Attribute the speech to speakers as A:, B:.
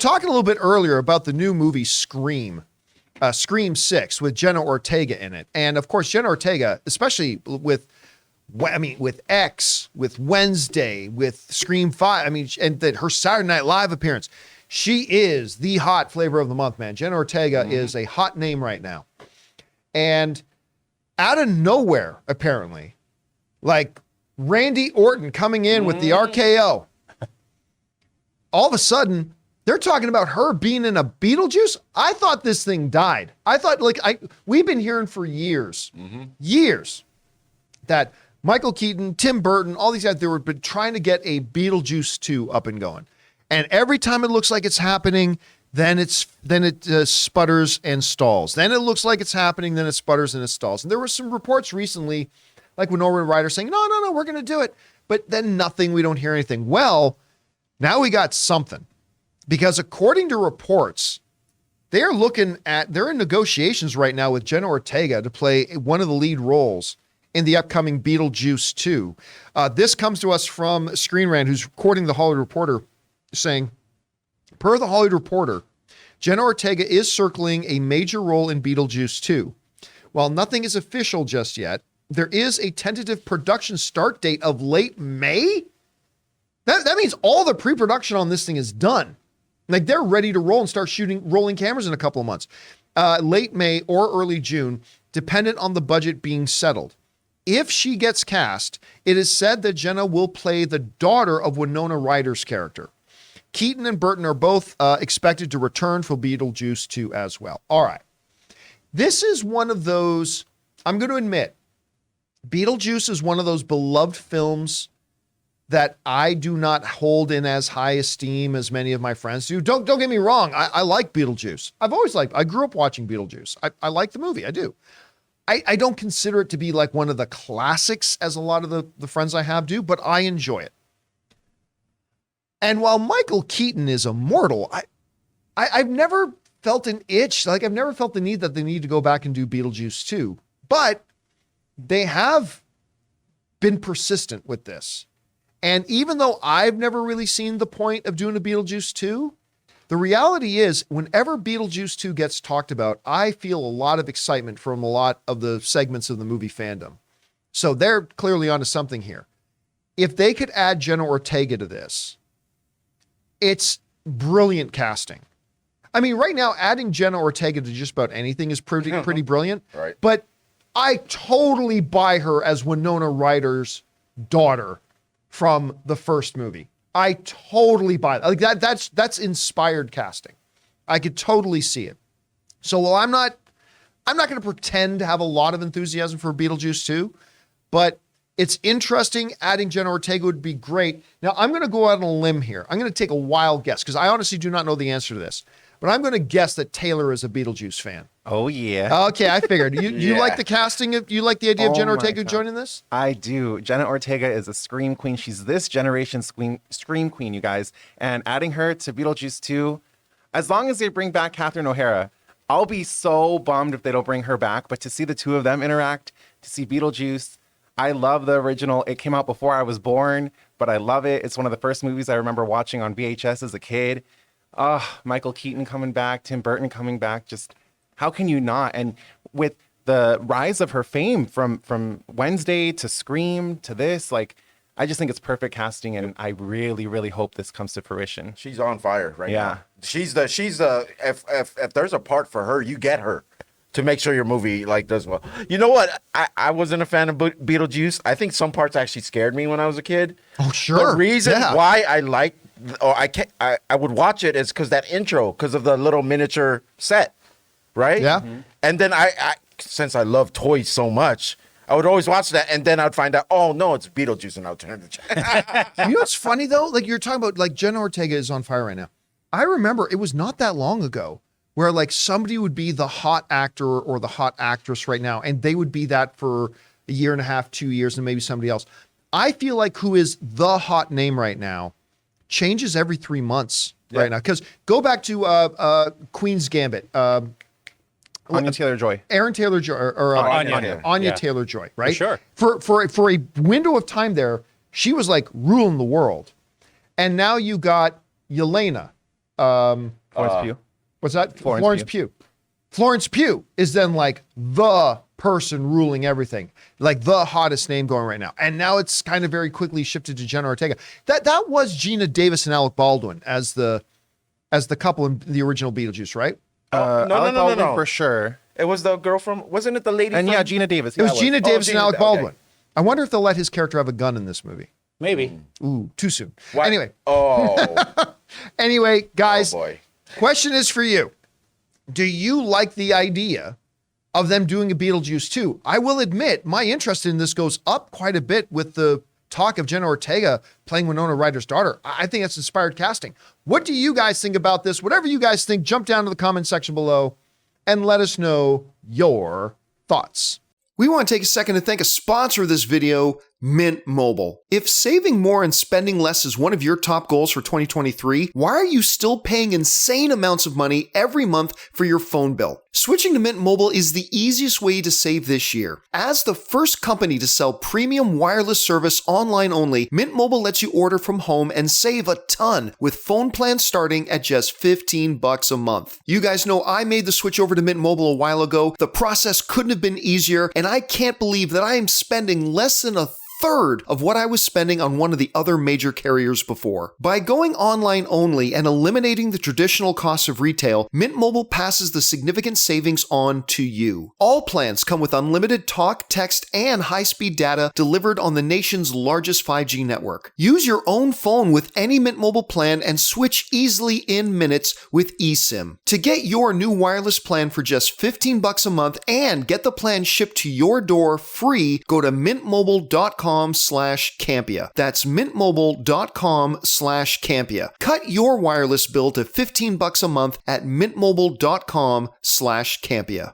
A: talking a little bit earlier about the new movie Scream, Scream 6 with Jenna Ortega in it. And of course, Jenna Ortega, especially with X, with Wednesday, with Scream 5, and her Saturday Night Live appearance, she is the hot flavor of the month, man. Jenna Ortega is a hot name right now. And out of nowhere, apparently, like Randy Orton coming in with the RKO, all of a sudden, they're talking about her being in a Beetlejuice. I thought this thing died. I thought, we've been hearing for years, that Michael Keaton, Tim Burton, all these guys, they were been trying to get a Beetlejuice 2 up and going. And every time it looks like it's happening, then it sputters and stalls. Then it looks like it's happening, then it sputters and it stalls. And there were some reports recently, like Winona Ryder saying, no, we're going to do it. But then nothing, we don't hear anything. Well, now we got something. Because according to reports, they're in negotiations right now with Jenna Ortega to play one of the lead roles in the upcoming Beetlejuice 2. This comes to us from Screen Rant, who's quoting the Hollywood Reporter, saying, per the Hollywood Reporter, Jenna Ortega is circling a major role in Beetlejuice 2. While nothing is official just yet, there is a tentative production start date of late May. That means all the pre-production on this thing is done. Like, they're ready to roll and start rolling cameras in a couple of months. Late May or early June, dependent on the budget being settled. If she gets cast, it is said that Jenna will play the daughter of Winona Ryder's character. Keaton and Burton are both expected to return for Beetlejuice 2 as well. All right. This is one of those, I'm going to admit, Beetlejuice is one of those beloved films that I do not hold in as high esteem as many of my friends do. Don't get me wrong. I like Beetlejuice. I grew up watching Beetlejuice. I like the movie. I do. I don't consider it to be like one of the classics as a lot of the friends I have do, but I enjoy it. And while Michael Keaton is immortal, I've never felt an itch. Like, I've never felt the need that they need to go back and do Beetlejuice 2. But they have been persistent with this. And even though I've never really seen the point of doing a Beetlejuice 2, the reality is whenever Beetlejuice 2 gets talked about, I feel a lot of excitement from a lot of the segments of the movie fandom. So they're clearly onto something here. If they could add Jenna Ortega to this, it's brilliant casting. I mean, right now, adding Jenna Ortega to just about anything is pretty brilliant. Right. But I totally buy her as Winona Ryder's daughter from the first movie. I totally buy that. Like that's inspired casting. I could totally see it. So while I'm not going to pretend to have a lot of enthusiasm for Beetlejuice 2, but it's interesting. Adding Jenna Ortega would be great. Now I'm going to go out on a limb here. I'm going to take a wild guess because I honestly do not know the answer to this. But I'm going to guess that Taylor is a Beetlejuice fan.
B: Oh, yeah.
A: Okay, I figured. You like the casting? You like the idea of Jenna Ortega joining this?
B: I do. Jenna Ortega is a scream queen. She's this generation's scream queen, you guys. And adding her to Beetlejuice 2, as long as they bring back Catherine O'Hara, I'll be so bummed if they don't bring her back. But to see the two of them interact, to see Beetlejuice, I love the original. It came out before I was born, but I love it. It's one of the first movies I remember watching on VHS as a kid. Michael Keaton coming back, Tim Burton coming back. Just how can you not? And with the rise of her fame from Wednesday to Scream to this, like, I just think it's perfect casting, and I really, really hope this comes to fruition.
C: She's on fire right now. She's the if there's a part for her, you get her to make sure your movie like does well. You know what? I wasn't a fan of Beetlejuice. I think some parts actually scared me when I was a kid.
A: Oh, sure.
C: The reason why I liked I would watch it is because that intro, because of the little miniature set, right?
A: Yeah.
C: Mm-hmm. And then I since I love toys so much, I would always watch that, and then I'd find out, oh no, it's Beetlejuice, and I'll turn the channel.
A: You know what's funny though? Like, you're talking about, like, Jenna Ortega is on fire right now. I remember it was not that long ago where, like, somebody would be the hot actor or the hot actress right now, and they would be that for a year and a half, 2 years, and maybe somebody else. I feel like who is the hot name right now changes every 3 months right now. Because go back to Queen's Gambit.
B: Anya Taylor-Joy.
A: Aaron Taylor-Joy. Or Anya Taylor-Joy, right?
B: For sure.
A: For a window of time there, she was like ruling the world. And now you got Yelena.
B: Florence Pugh.
A: What's that?
B: Florence
A: Pugh. Florence Pugh is then like the person ruling everything, like the hottest name going right now. And now it's kind of very quickly shifted to Jenna Ortega. That was Gina Davis and Alec Baldwin as the couple in the original Beetlejuice, right?
B: No, for sure.
C: It was the girl from, wasn't it the lady
B: And
C: from?
B: yeah, Gina Davis.
A: It was Gina Davis and Alec Baldwin.
C: Okay.
A: I wonder if they'll let his character have a gun in this movie.
D: Maybe.
A: Ooh, too soon.
C: Why-
A: Anyway,
C: Oh,
A: guys,
C: boy.
A: question is for you. Do you like the idea of them doing a Beetlejuice 2? I will admit my interest in this goes up quite a bit with the talk of Jenna Ortega playing Winona Ryder's daughter. I think that's inspired casting. What do you guys think about this? Whatever you guys think, jump down to the comment section below and let us know your thoughts. We want to take a second to thank a sponsor of this video, Mint Mobile. If saving more and spending less is one of your top goals for 2023, why are you still paying insane amounts of money every month for your phone bill? Switching to Mint Mobile is the easiest way to save this year. As the first company to sell premium wireless service online only, Mint Mobile lets you order from home and save a ton with phone plans starting at just $15 a month. You guys know I made the switch over to Mint Mobile a while ago. The process couldn't have been easier, and I can't believe that I am spending less than a third of what I was spending on one of the other major carriers before. By going online only and eliminating the traditional costs of retail, Mint Mobile passes the significant savings on to you. All plans come with unlimited talk, text, and high-speed data delivered on the nation's largest 5G network. Use your own phone with any Mint Mobile plan and switch easily in minutes with eSIM. To get your new wireless plan for just $15 a month and get the plan shipped to your door free, go to mintmobile.com/Campea. That's mintmobile.com/Campea. Cut your wireless bill to $15 a month at mintmobile.com/Campea.